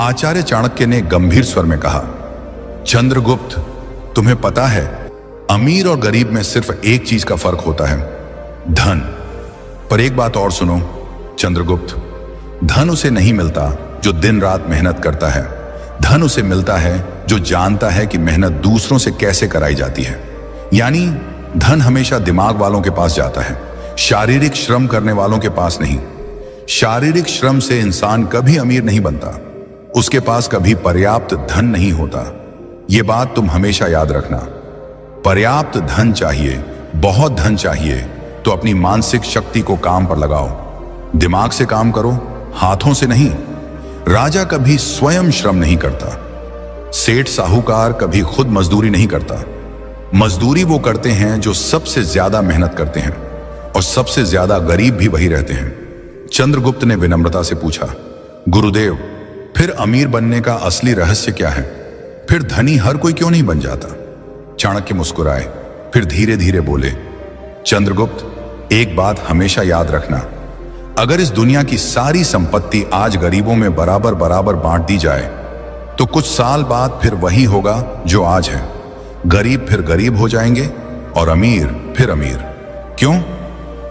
आचार्य चाणक्य ने गंभीर स्वर में कहा, चंद्रगुप्त, तुम्हें पता है अमीर और गरीब में सिर्फ एक चीज का फर्क होता है, धन। पर एक बात और सुनो चंद्रगुप्त, धन उसे नहीं मिलता जो दिन रात मेहनत करता है। धन उसे मिलता है जो जानता है कि मेहनत दूसरों से कैसे कराई जाती है। यानी धन हमेशा दिमाग वालों के पास जाता है, शारीरिक श्रम करने वालों के पास नहीं। शारीरिक श्रम से इंसान कभी अमीर नहीं बनता, उसके पास कभी पर्याप्त धन नहीं होता। यह बात तुम हमेशा याद रखना। पर्याप्त धन चाहिए, बहुत धन चाहिए तो अपनी मानसिक शक्ति को काम पर लगाओ। दिमाग से काम करो, हाथों से नहीं। राजा कभी स्वयं श्रम नहीं करता, सेठ साहूकार कभी खुद मजदूरी नहीं करता। मजदूरी वो करते हैं जो सबसे ज्यादा मेहनत करते हैं, और सबसे ज्यादा गरीब भी वही रहते हैं। चंद्रगुप्त ने विनम्रता से पूछा, गुरुदेव, फिर अमीर बनने का असली रहस्य क्या है? फिर धनी हर कोई क्यों नहीं बन जाता? चाणक्य मुस्कुराए, फिर धीरे धीरे बोले, चंद्रगुप्त, एक बात हमेशा याद रखना, अगर इस दुनिया की सारी संपत्ति आज गरीबों में बराबर बराबर बांट दी जाए तो कुछ साल बाद फिर वही होगा जो आज है। गरीब फिर गरीब हो जाएंगे और अमीर फिर अमीर। क्यों?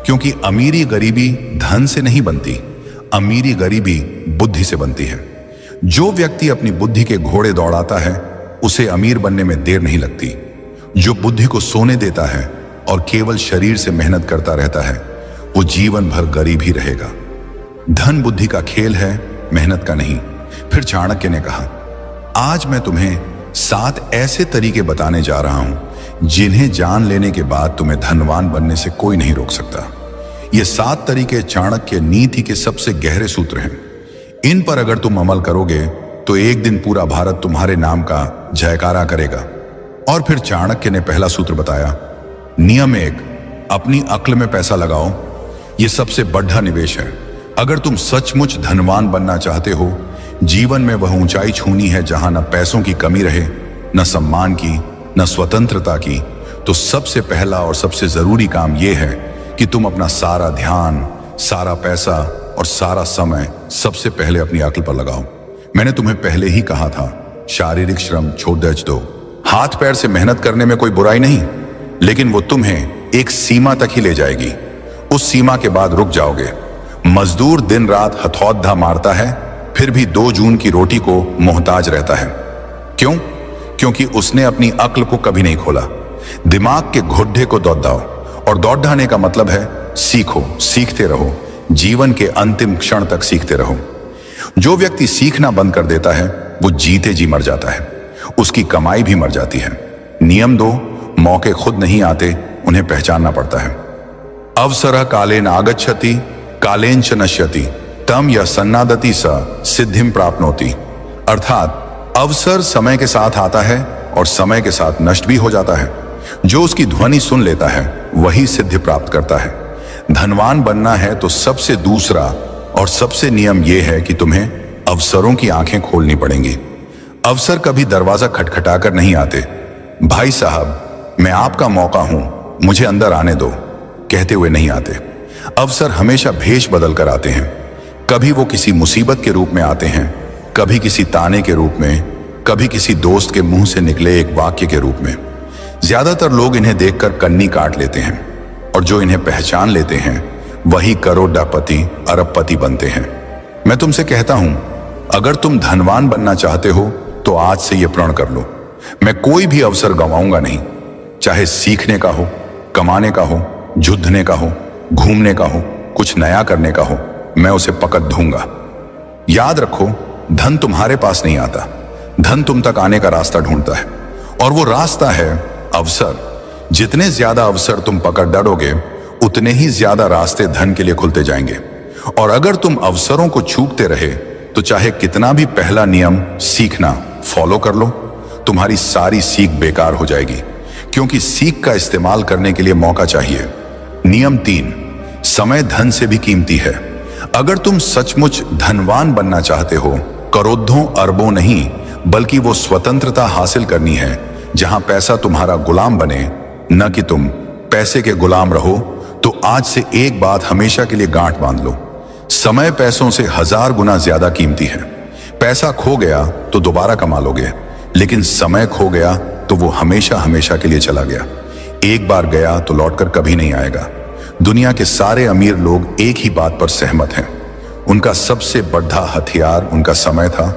क्योंकि अमीरी गरीबी धन से नहीं बनती, अमीरी गरीबी बुद्धि से बनती है। जो व्यक्ति अपनी बुद्धि के घोड़े दौड़ाता है उसे अमीर बनने में देर नहीं लगती। जो बुद्धि को सोने देता है और केवल शरीर से मेहनत करता रहता है वो जीवन भर गरीब ही रहेगा। धन बुद्धि का खेल है, मेहनत का नहीं। फिर चाणक्य ने कहा, आज मैं तुम्हें 7 ऐसे तरीके बताने जा रहा हूं जिन्हें जान लेने के बाद तुम्हें धनवान बनने से कोई नहीं रोक सकता। ये 7 तरीके चाणक्य नीति के सबसे गहरे सूत्र हैं। इन पर अगर तुम अमल करोगे तो एक दिन पूरा भारत तुम्हारे नाम का जयकारा करेगा। और फिर चाणक्य ने पहला सूत्र बताया, नियम 1, अपनी अक्ल में पैसा लगाओ। यह सबसे बड़ा निवेश है। अगर तुम सचमुच धनवान बनना चाहते हो, जीवन में वह ऊंचाई छूनी है जहां न पैसों की कमी रहे, न सम्मान की, न स्वतंत्रता की, तो सबसे पहला और सबसे जरूरी काम यह है कि तुम अपना सारा ध्यान, सारा पैसा और सारा समय सबसे पहले अपनी अक्ल पर लगाओ। मैंने तुम्हें पहले ही कहा था, शारीरिक श्रम छोड़ दो। हाथ पैर से मेहनत करने में कोई बुराई नहीं, लेकिन वो तुम्हें एक सीमा तक ही ले जाएगी। उस सीमा के बाद रुक जाओगे। मजदूर दिन रात हथौड़ा मारता है, फिर भी 2 जून की रोटी को मोहताज रहता है। क्यों? क्योंकि उसने अपनी अक्ल को कभी नहीं खोला। दिमाग के घुड्डे को दौड़ाओ, और दौड़ाने का मतलब है सीखो, सीखते रहो, जीवन के अंतिम क्षण तक सीखते रहो। जो व्यक्ति सीखना बंद कर देता है वो जीते जी मर जाता है, उसकी कमाई भी मर जाती है। नियम 2, मौके खुद नहीं आते, उन्हें पहचानना पड़ता है। अवसरः कालेन आगच्छति कालेन च नश्यति तम यह सन्नादति स सिद्धिम प्राप्नोति। अर्थात अवसर समय के साथ आता है और समय के साथ नष्ट भी हो जाता है। जो उसकी ध्वनि सुन लेता है वही सिद्धि प्राप्त करता है। धनवान बनना है तो सबसे दूसरा और सबसे नियम यह है कि तुम्हें अवसरों की आंखें खोलनी पड़ेंगी। अवसर कभी दरवाजा खटखटाकर नहीं आते। भाई साहब, मैं आपका मौका हूं, मुझे अंदर आने दो, कहते हुए नहीं आते। अवसर हमेशा भेष बदल कर आते हैं। कभी वो किसी मुसीबत के रूप में आते हैं, कभी किसी ताने के रूप में, कभी किसी दोस्त के मुंह से निकले एक वाक्य के रूप में। ज्यादातर लोग इन्हें देखकर कन्नी काट लेते हैं, और जो इन्हें पहचान लेते हैं वही करोड़पति, अरबपति बनते हैं। मैं तुमसे कहता हूं, अगर तुम धनवान बनना चाहते हो तो आज से यह प्रण कर लो, मैं कोई भी अवसर गंवाऊंगा नहीं। चाहे सीखने का हो, कमाने का हो, जुद्धने का हो, घूमने का हो, कुछ नया करने का हो, मैं उसे पकड़ दूंगा। याद रखो, धन तुम्हारे पास नहीं आता, धन तुम तक आने का रास्ता ढूंढता है, और वो रास्ता है अवसर। जितने ज्यादा अवसर तुम पकड़ डरोगे उतने ही ज्यादा रास्ते धन के लिए खुलते जाएंगे। और अगर तुम अवसरों को चूकते रहे तो चाहे कितना भी पहला नियम सीखना फॉलो कर लो, तुम्हारी सारी सीख बेकार हो जाएगी, क्योंकि सीख का इस्तेमाल करने के लिए मौका चाहिए। नियम 3, समय धन से भी कीमती है। अगर तुम सचमुच धनवान बनना चाहते हो, करोड़ों अरबों नहीं बल्कि वो स्वतंत्रता हासिल करनी है जहां पैसा तुम्हारा गुलाम बने, न कि तुम पैसे के गुलाम रहो, तो आज से एक बात हमेशा के लिए गांठ बांध लो, समय पैसों से 1000 गुना ज्यादा कीमती है। पैसा खो गया तो दोबारा कमा लोगे, लेकिन समय खो गया तो वो हमेशा हमेशा के लिए चला गया। एक बार गया तो लौटकर कभी नहीं आएगा। दुनिया के सारे अमीर लोग एक ही बात पर सहमत हैं, उनका सबसे बड़ा हथियार उनका समय था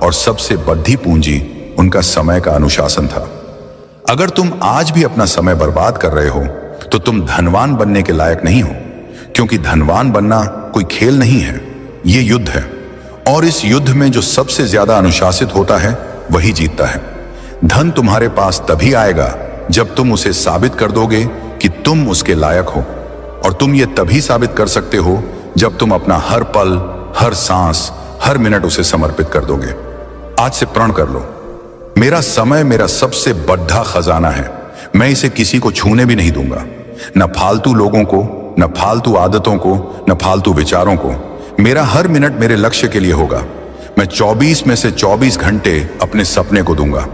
और सबसे बड़ी पूंजी उनका समय का अनुशासन था। अगर तुम आज भी अपना समय बर्बाद कर रहे हो तो तुम धनवान बनने के लायक नहीं हो, क्योंकि धनवान बनना कोई खेल नहीं है, ये युद्ध है। और इस युद्ध में जो सबसे ज्यादा अनुशासित होता है वही जीतता है। धन तुम्हारे पास तभी आएगा जब तुम उसे साबित कर दोगे कि तुम उसके लायक हो, और तुम ये तभी साबित कर सकते हो जब तुम अपना हर पल, हर सांस, हर मिनट उसे समर्पित कर दोगे। आज से प्रण कर लो, मेरा समय मेरा सबसे बड़ा खजाना है, मैं इसे किसी को छूने भी नहीं दूंगा। न फालतू लोगों को, न फालतू आदतों को, न फालतू विचारों को। मेरा हर मिनट मेरे लक्ष्य के लिए होगा। मैं 24 में से 24 घंटे अपने सपने को दूंगा।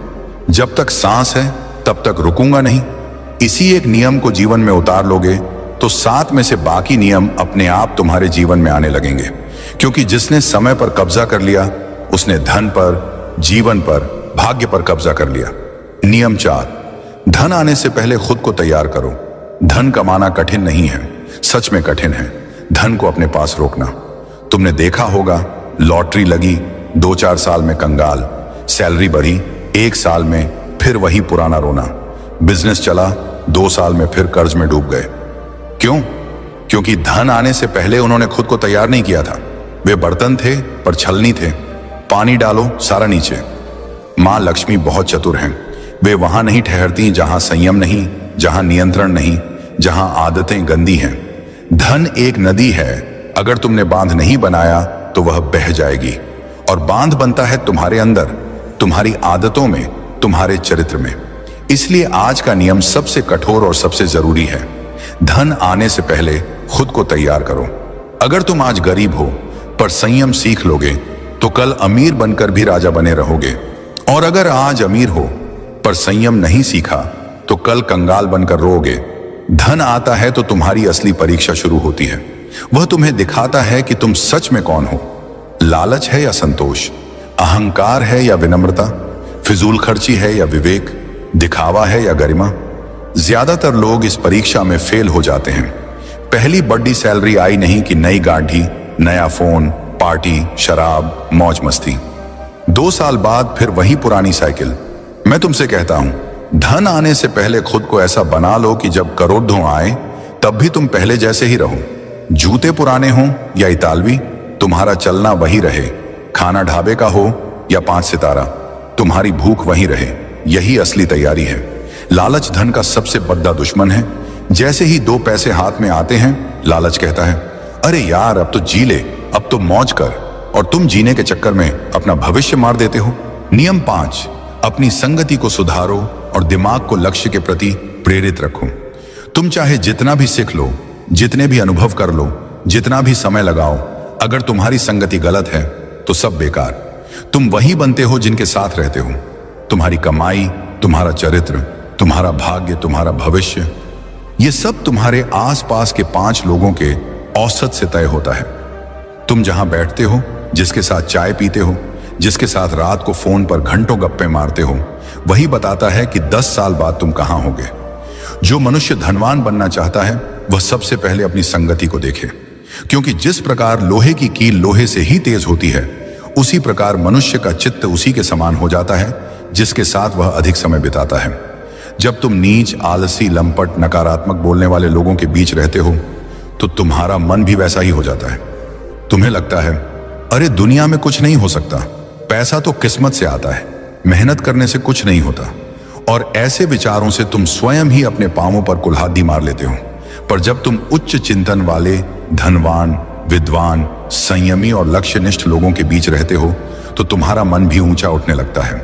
जब तक सांस है तब तक रुकूंगा नहीं। इसी एक नियम को जीवन में उतार लोगे तो 7 में से बाकी नियम अपने आप तुम्हारे जीवन में आने लगेंगे, क्योंकि जिसने समय पर कब्जा कर लिया उसने धन पर, जीवन पर, भाग्य पर कब्जा कर लिया। नियम 4, धन आने से पहले खुद को तैयार करो। धन कमाना कठिन नहीं है, सच में कठिन है धन को अपने पास रोकना। तुमने देखा होगा, लॉटरी लगी, 2-4 साल में कंगाल, सैलरी बढ़ी, 1 साल में फिर वही पुराना रोना, बिजनेस चला, 2 साल में फिर कर्ज में डूब गए। क्यों? क्योंकि धन आने से पहले उन्होंने खुद को तैयार नहीं किया था। वे बर्तन थे पर छलनी थे, पानी डालो सारा नीचे। मां लक्ष्मी बहुत चतुर हैं, वे वहां नहीं ठहरती जहां संयम नहीं, जहां नियंत्रण नहीं, जहां आदतें गंदी हैं। धन एक नदी है, अगर तुमने बांध नहीं बनाया तो वह बह जाएगी, और बांध बनता है तुम्हारे अंदर, तुम्हारी आदतों में, तुम्हारे चरित्र में। इसलिए आज का नियम सबसे कठोर और सबसे जरूरी है। धन आने से पहले खुद को तैयार करो। अगर तुम आज गरीब हो पर संयम सीख लोगे तो कल अमीर बनकर भी राजा बने रहोगे, और अगर आज अमीर हो पर संयम नहीं सीखा तो कल कंगाल बनकर रोओगे। धन आता है तो तुम्हारी असली परीक्षा शुरू होती है। वह तुम्हें दिखाता है कि तुम सच में कौन हो। लालच है या संतोष, अहंकार है या विनम्रता, फिजूल खर्ची है या विवेक, दिखावा है या गरिमा। ज्यादातर लोग इस परीक्षा में फेल हो जाते हैं। पहली बड़ी सैलरी आई नहीं कि नई गाड़ी, नया फोन, पार्टी, शराब, मौज मस्ती। 2 साल बाद फिर वही पुरानी साइकिल। मैं तुमसे कहता हूं, धन आने से पहले खुद को ऐसा बना लो कि जब करोड़ों आए तब भी तुम पहले जैसे ही रहो। जूते पुराने हों या इतालवी, तुम्हारा चलना वही रहे। खाना ढाबे का हो या 5 सितारा, तुम्हारी भूख वही रहे। यही असली तैयारी है। लालच धन का सबसे बड़ा दुश्मन है। जैसे ही 2 पैसे हाथ में आते हैं, लालच कहता है, अरे यार अब तो जी ले, अब तो मौज कर, और तुम जीने के चक्कर में अपना भविष्य मार देते हो। नियम 5, अपनी संगति को सुधारो और दिमाग को लक्ष्य के प्रति प्रेरित रखो। तुम चाहे जितना भी सीख लो, जितने भी अनुभव कर लो, जितना भी समय लगाओ, अगर तुम्हारी संगति गलत है तो सब बेकार। तुम वही बनते हो जिनके साथ रहते हो। तुम्हारी कमाई, तुम्हारा चरित्र, तुम्हारा भाग्य, तुम्हारा भविष्य, ये सब तुम्हारे आसपास के 5 लोगों के औसत से तय होता है। तुम जहां बैठते हो, जिसके साथ चाय पीते हो, जिसके साथ रात को फोन पर घंटों गप्पे मारते हो, वही बताता है कि 10 साल बाद तुम कहां होगे। जो मनुष्य धनवान बनना चाहता है वह सबसे पहले अपनी संगति को देखे, क्योंकि जिस प्रकार लोहे की कील लोहे से ही तेज होती है, उसी प्रकार मनुष्य का चित्त उसी के समान हो जाता है जिसके साथ वह अधिक समय बिताता है। जब तुम नीच, आलसी, लंपट, नकारात्मक बोलने वाले लोगों के बीच रहते हो तो तुम्हारा मन भी वैसा ही हो जाता है। तुम्हें लगता है, अरे दुनिया में कुछ नहीं हो सकता, पैसा तो किस्मत से आता है, मेहनत करने से कुछ नहीं होता, और ऐसे विचारों से तुम स्वयं ही अपने पांवों पर कुल्हाड़ी मार लेते हो। पर जब तुम उच्च चिंतन वाले, धनवान, विद्वान, संयमी और लक्ष्यनिष्ठ लोगों के बीच रहते हो तो तुम्हारा मन भी ऊंचा उठने लगता है।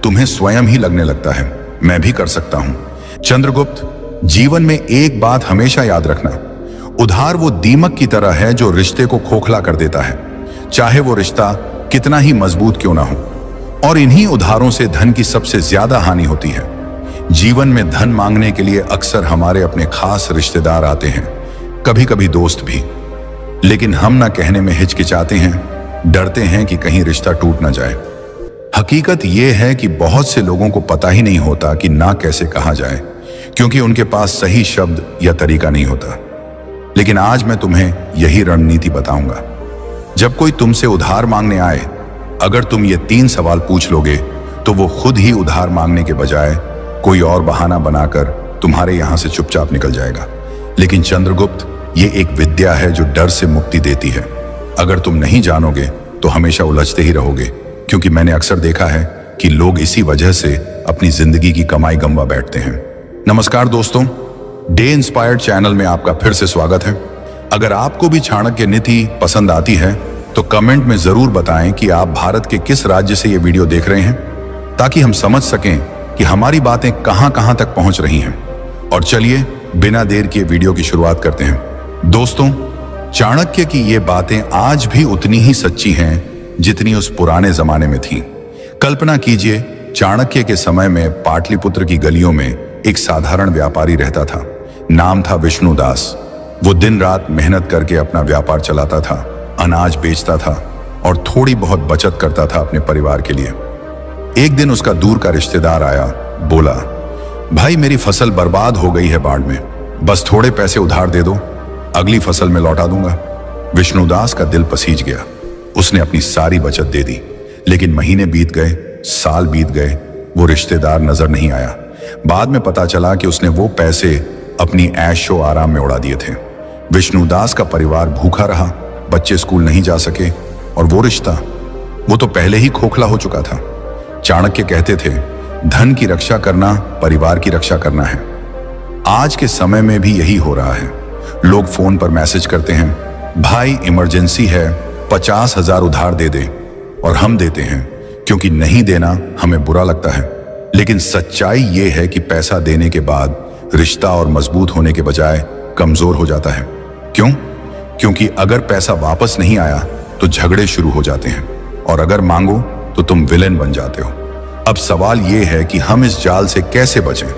तुम्हें स्वयं ही लगने लगता है, मैं भी कर सकता हूं। चंद्रगुप्त, जीवन में एक बात हमेशा याद रखना, उधार वो दीमक की तरह है जो रिश्ते को खोखला कर देता है, चाहे वो रिश्ता कितना ही मजबूत क्यों ना हो। और इन्हीं उधारों से धन की सबसे ज्यादा हानि होती है। जीवन में धन मांगने के लिए अक्सर हमारे अपने खास रिश्तेदार आते हैं, कभी कभी दोस्त भी, लेकिन हम ना कहने में हिचकिचाते हैं, डरते हैं कि कहीं रिश्ता टूट ना जाए। हकीकत यह है कि बहुत से लोगों को पता ही नहीं होता कि ना कैसे कहा जाए, क्योंकि उनके पास सही शब्द या तरीका नहीं होता। लेकिन आज मैं तुम्हें यही रणनीति बताऊंगा। जब कोई तुमसे उधार मांगने आए, अगर तुम ये 3 सवाल पूछ लोगे तो वो खुद ही उधार मांगने के बजाय कोई और बहाना बनाकर तुम्हारे यहां से चुपचाप निकल जाएगा। लेकिन चंद्रगुप्त, ये एक विद्या है जो डर से मुक्ति देती है। अगर तुम नहीं जानोगे तो हमेशा उलझते ही रहोगे, क्योंकि मैंने अक्सर देखा है कि लोग इसी वजह से अपनी जिंदगी की कमाई गंवा बैठते हैं। नमस्कार दोस्तों, डे इंस्पायर्ड चैनल में आपका फिर से स्वागत है। अगर आपको भी चाणक्य नीति पसंद आती है तो कमेंट में जरूर बताएं कि आप भारत के किस राज्य से ये वीडियो देख रहे हैं, ताकि हम समझ सकें कि हमारी बातें कहां कहां तक पहुंच रही हैं। और चलिए बिना देर किए वीडियो की शुरुआत करते हैं। दोस्तों, चाणक्य की ये बातें आज भी उतनी ही सच्ची हैं जितनी उस पुराने जमाने में थीं। कल्पना कीजिए, चाणक्य के समय में पाटलिपुत्र की गलियों में एक साधारण व्यापारी रहता था। नाम था विष्णुदास। वो दिन रात मेहनत करके अपना व्यापार चलाता था, अनाज बेचता था और थोड़ी बहुत बचत करता था अपने परिवार के लिए। एक दिन उसका दूर का रिश्तेदार आया, बोला, भाई मेरी फसल बर्बाद हो गई है बाढ़ में, बस थोड़े पैसे उधार दे दो, अगली फसल में लौटा दूंगा। विष्णुदास का दिल पसीज गया। उसने अपनी सारी बचत दे दी। लेकिन महीने बीत गए, साल बीत गए, वो रिश्तेदार नजर नहीं आया। बाद में पता चला कि उसने वो पैसे अपनी ऐशो आराम में उड़ा दिए थे। विष्णुदास का परिवार भूखा रहा, बच्चे स्कूल नहीं जा सके और वो रिश्ता, वो तो पहले ही खोखला हो चुका था। चाणक्य कहते थे, धन की रक्षा करना परिवार की रक्षा करना है। आज के समय में भी यही हो रहा है। लोग फोन पर मैसेज करते हैं, भाई इमरजेंसी है, 50,000 उधार दे दे, और हम देते हैं क्योंकि नहीं देना हमें बुरा लगता है। लेकिन सच्चाई ये है कि पैसा देने के बाद रिश्ता और मजबूत होने के बजाय कमजोर हो जाता है। क्यों? क्योंकि अगर पैसा वापस नहीं आया तो झगड़े शुरू हो जाते हैं, और अगर मांगो तो तुम विलेन बन जाते हो। अब सवाल यह है कि हम इस जाल से कैसे बचें।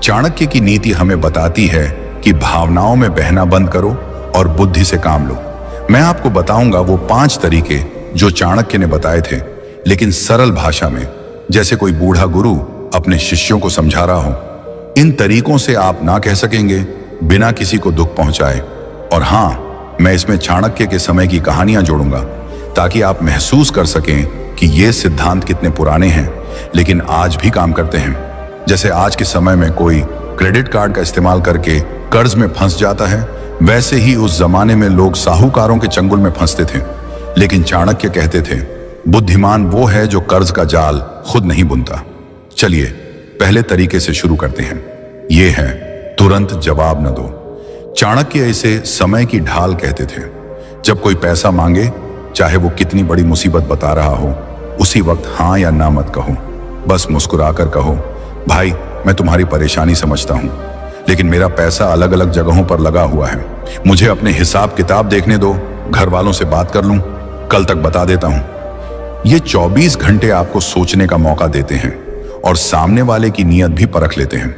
चाणक्य की नीति हमें बताती है कि भावनाओं में बहना बंद करो और बुद्धि से काम लो। मैं आपको बताऊंगा वो 5 तरीके जो चाणक्य ने बताए थे, लेकिन सरल भाषा में, जैसे कोई बूढ़ा गुरु अपने शिष्यों को समझा रहा हो। इन तरीकों से आप ना कह सकेंगे बिना किसी को दुख पहुंचाए। और हां, मैं इसमें चाणक्य के समय की कहानियां जोड़ूंगा, ताकि आप महसूस कर सकें कि ये सिद्धांत कितने पुराने हैं लेकिन आज भी काम करते हैं। जैसे आज के समय में कोई क्रेडिट कार्ड का इस्तेमाल करके कर्ज में फंस जाता है, वैसे ही उस जमाने में लोग साहूकारों के चंगुल में फंसते थे। लेकिन चाणक्य कहते थे, बुद्धिमान वो है जो कर्ज का जाल खुद नहीं बुनता। चलिए पहले तरीके से शुरू करते हैं। ये है, तुरंत जवाब न दो। चाणक्य इसे समय की ढाल कहते थे। जब कोई पैसा मांगे, चाहे वो कितनी बड़ी मुसीबत बता रहा हो, उसी वक्त हाँ या ना मत कहो। बस मुस्कुराकर कहो, भाई मैं तुम्हारी परेशानी समझता हूं, लेकिन मेरा पैसा अलग अलग जगहों पर लगा हुआ है। मुझे अपने हिसाब किताब देखने दो, घर वालों से बात कर लूं, कल तक बता देता हूं। ये 24 घंटे आपको सोचने का मौका देते हैं और सामने वाले की नीयत भी परख लेते हैं।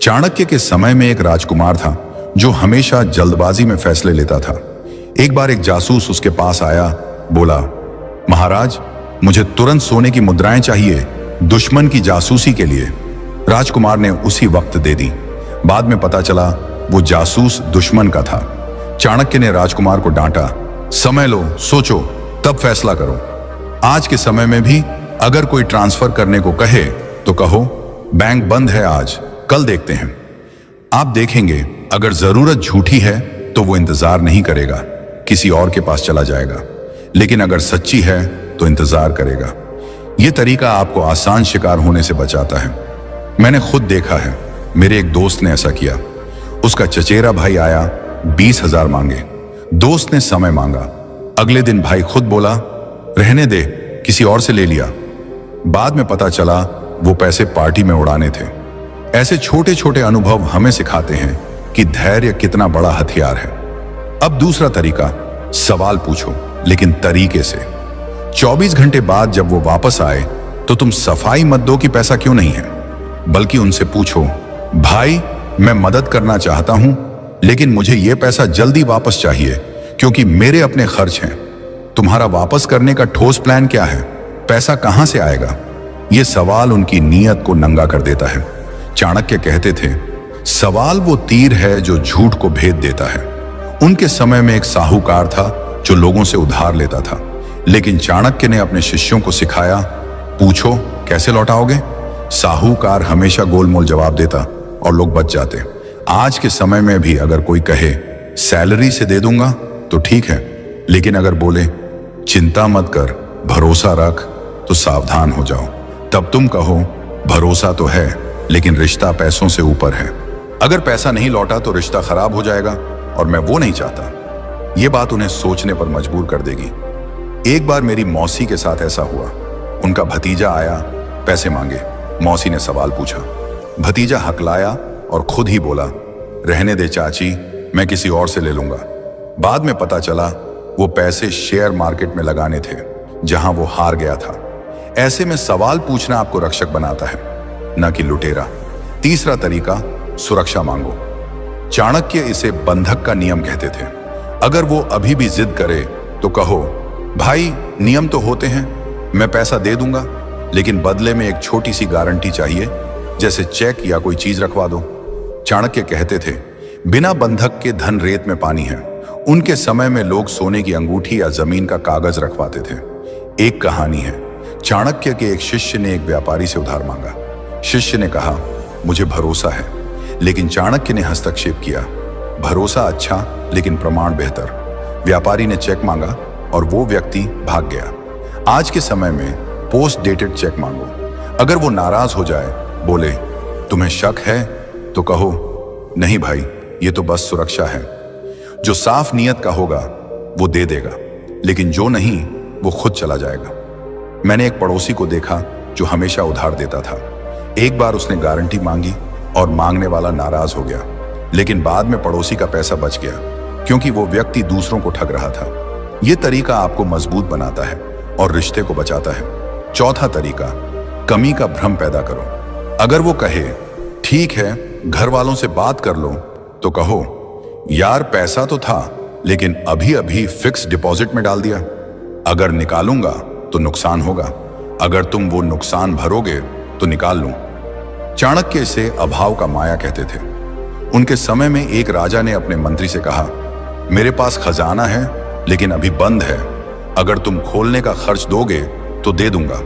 चाणक्य के समय में एक राजकुमार था जो हमेशा जल्दबाजी में फैसले लेता था। एक बार एक जासूस उसके पास आया, बोला, महाराज मुझे तुरंत सोने की मुद्राएं चाहिए, दुश्मन की जासूसी के लिए। राजकुमार ने उसी वक्त दे दी। बाद में पता चला वो जासूस दुश्मन का था। चाणक्य ने राजकुमार को डांटा, समय लो, सोचो, तब फैसला करो। आज के समय में भी अगर कोई ट्रांसफर करने को कहे तो कहो, बैंक बंद है आज, कल देखते हैं। आप देखेंगे अगर जरूरत झूठी है तो वो इंतजार नहीं करेगा, किसी और के पास चला जाएगा। लेकिन अगर सच्ची है तो इंतजार करेगा। यह तरीका आपको आसान शिकार होने से बचाता है। मैंने खुद देखा है, मेरे एक दोस्त ने ऐसा किया। उसका चचेरा भाई आया, 20,000 मांगे। दोस्त ने समय मांगा। अगले दिन भाई खुद बोला, रहने दे, किसी और से ले लिया। बाद में पता चला वो पैसे पार्टी में उड़ाने थे। ऐसे छोटे छोटे अनुभव हमें सिखाते हैं कि धैर्य कितना बड़ा हथियार है। अब दूसरा तरीका, सवाल पूछो लेकिन तरीके से। 24 घंटे बाद जब वो वापस आए तो तुम सफाई मत दो कि पैसा क्यों नहीं है, बल्कि उनसे पूछो, भाई मैं मदद करना चाहता हूं लेकिन मुझे यह पैसा जल्दी वापस चाहिए क्योंकि मेरे अपने खर्च हैं। तुम्हारा वापस करने का ठोस प्लान क्या है? पैसा कहां से आएगा? यह सवाल उनकी नीयत को नंगा कर देता है। चाणक्य कहते थे, सवाल वो तीर है जो झूठ को भेद देता है। उनके समय में एक साहूकार था जो लोगों से उधार लेता था, लेकिन चाणक्य ने अपने शिष्यों को सिखाया, पूछो कैसे लौटाओगे? साहूकार हमेशा गोलमोल जवाब देता और लोग बच जाते। आज के समय में भी अगर कोई कहे सैलरी से दे दूंगा तो ठीक है, लेकिन अगर बोले चिंता मत कर, भरोसा रख, तो सावधान हो जाओ। तब तुम कहो भरोसा तो है लेकिन रिश्ता पैसों से ऊपर है। अगर पैसा नहीं लौटा तो रिश्ता खराब हो जाएगा और मैं वो नहीं चाहता। ये बात उन्हें सोचने पर मजबूर कर देगी। एक बार मेरी मौसी के साथ ऐसा हुआ। उनका भतीजा आया, पैसे मांगे। मौसी ने सवाल पूछा। भतीजा हकलाया और खुद ही बोला, रहने दे चाची, मैं किसी और से ले लूंगा। बाद में पता चला वो पैसे शेयर मार्केट में लगाने थे जहां वो हार गया था। ऐसे में सवाल पूछना आपको रक्षक बनाता है, न कि लुटेरा। तीसरा तरीका, सुरक्षा मांगो। चाणक्य इसे बंधक का नियम कहते थे। अगर वो अभी भी जिद करे तो कहो, भाई नियम तो होते हैं, मैं पैसा दे दूंगा, लेकिन बदले में एक छोटी सी गारंटी चाहिए, जैसे चेक या कोई चीज रखवा दो। चाणक्य कहते थे, बिना बंधक के धन रेत में पानी है। उनके समय में लोग सोने की अंगूठी या जमीन का कागज रखवाते थे। एक कहानी है, चाणक्य के एक शिष्य ने एक व्यापारी से उधार मांगा। शिष्य ने कहा, मुझे भरोसा है, लेकिन चाणक्य ने हस्तक्षेप किया, भरोसा अच्छा लेकिन प्रमाण बेहतर। व्यापारी ने चेक मांगा और वो व्यक्ति भाग गया। आज के समय में पोस्ट डेटेड चेक मांगो। अगर वो नाराज हो जाए, बोले तुम्हें शक है, तो कहो नहीं भाई, ये तो बस सुरक्षा है। जो साफ नियत का होगा वो दे देगा, लेकिन जो नहीं वो खुद चला जाएगा। मैंने एक पड़ोसी को देखा जो हमेशा उधार देता था। एक बार उसने गारंटी मांगी और मांगने वाला नाराज हो गया, लेकिन बाद में पड़ोसी का पैसा बच गया क्योंकि वो व्यक्ति दूसरों को ठग रहा था। यह तरीका आपको मजबूत बनाता है और रिश्ते को बचाता है। चौथा तरीका, कमी का भ्रम पैदा करो। अगर वो कहे ठीक है, घर वालों से बात कर लो, तो कहो यार पैसा तो था लेकिन अभी अभी फिक्स डिपॉजिट में डाल दिया, अगर निकालूंगा तो नुकसान होगा, अगर तुम वो नुकसान भरोगे तो निकाल लूं। चाणक्य इसे अभाव का माया कहते थे। उनके समय में एक राजा ने अपने मंत्री से कहा, मेरे पास खजाना है लेकिन अभी बंद है, अगर तुम खोलने का खर्च दोगे तो दे दूंगा।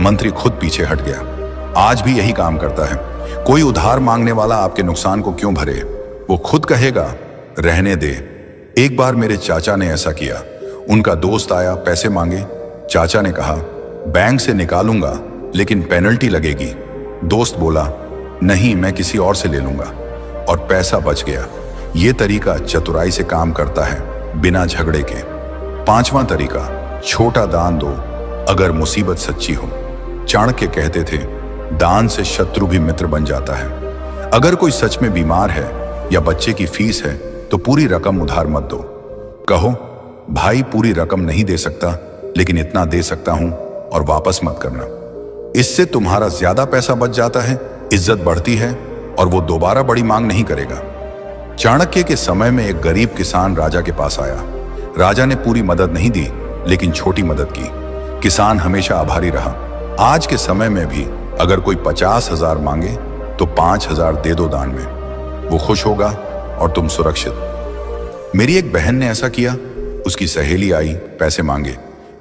मंत्री खुद पीछे हट गया। आज भी यही काम करता है। कोई उधार मांगने वाला आपके नुकसान को क्यों भरे, वो खुद कहेगा रहने दे। एक बार मेरे चाचा ने ऐसा किया। उनका दोस्त आया, पैसे मांगे। चाचा ने कहा बैंक से निकालूंगा लेकिन पेनल्टी लगेगी। दोस्त बोला नहीं, मैं किसी और से ले लूंगा, और पैसा बच गया। ये तरीका चतुराई से काम करता है, बिना झगड़े के। पांचवा तरीका, छोटा दान दो अगर मुसीबत सच्ची हो। चाणक्य कहते थे, दान से शत्रु भी मित्र बन जाता है। अगर कोई सच में बीमार है या बच्चे की फीस है तो पूरी रकम उधार मत दो। कहो भाई पूरी रकम नहीं दे सकता लेकिन इतना दे सकता हूं और वापस मत करना। इससे तुम्हारा ज्यादा पैसा बच जाता है, इज्जत बढ़ती है और वो दोबारा बड़ी मांग नहीं करेगा। चाणक्य के समय में एक गरीब किसान राजा के पास आया। राजा ने पूरी मदद नहीं दी लेकिन छोटी मदद की। किसान हमेशा आभारी रहा। आज के समय में भी अगर कोई 50,000 मांगे तो 5,000 दे दो दान में, वो खुश होगा और तुम सुरक्षित। मेरी एक बहन ने ऐसा किया। उसकी सहेली आई, पैसे मांगे।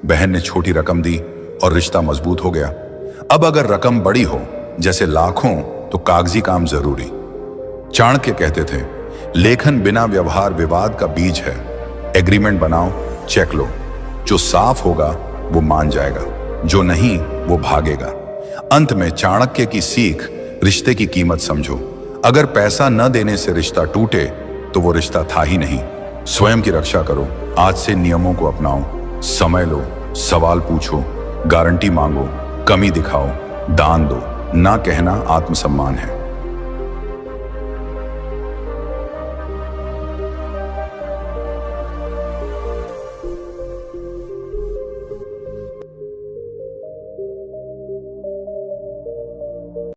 बहन ने छोटी रकम दी और रिश्ता मजबूत हो गया। अब अगर रकम बड़ी हो, जैसे लाखों, तो कागजी काम जरूरी। चाणक्य कहते थे, लेखन बिना व्यवहार विवाद का बीज है। एग्रीमेंट बनाओ, चेक लो। जो साफ होगा वो मान जाएगा, जो नहीं वो भागेगा। अंत में चाणक्य की सीख, रिश्ते की कीमत समझो। अगर पैसा न देने से रिश्ता टूटे तो वो रिश्ता था ही नहीं। स्वयं की रक्षा करो। आज से नियमों को अपनाओ। समय लो, सवाल पूछो, गारंटी मांगो, कमी दिखाओ, दान दो। ना कहना आत्मसम्मान है।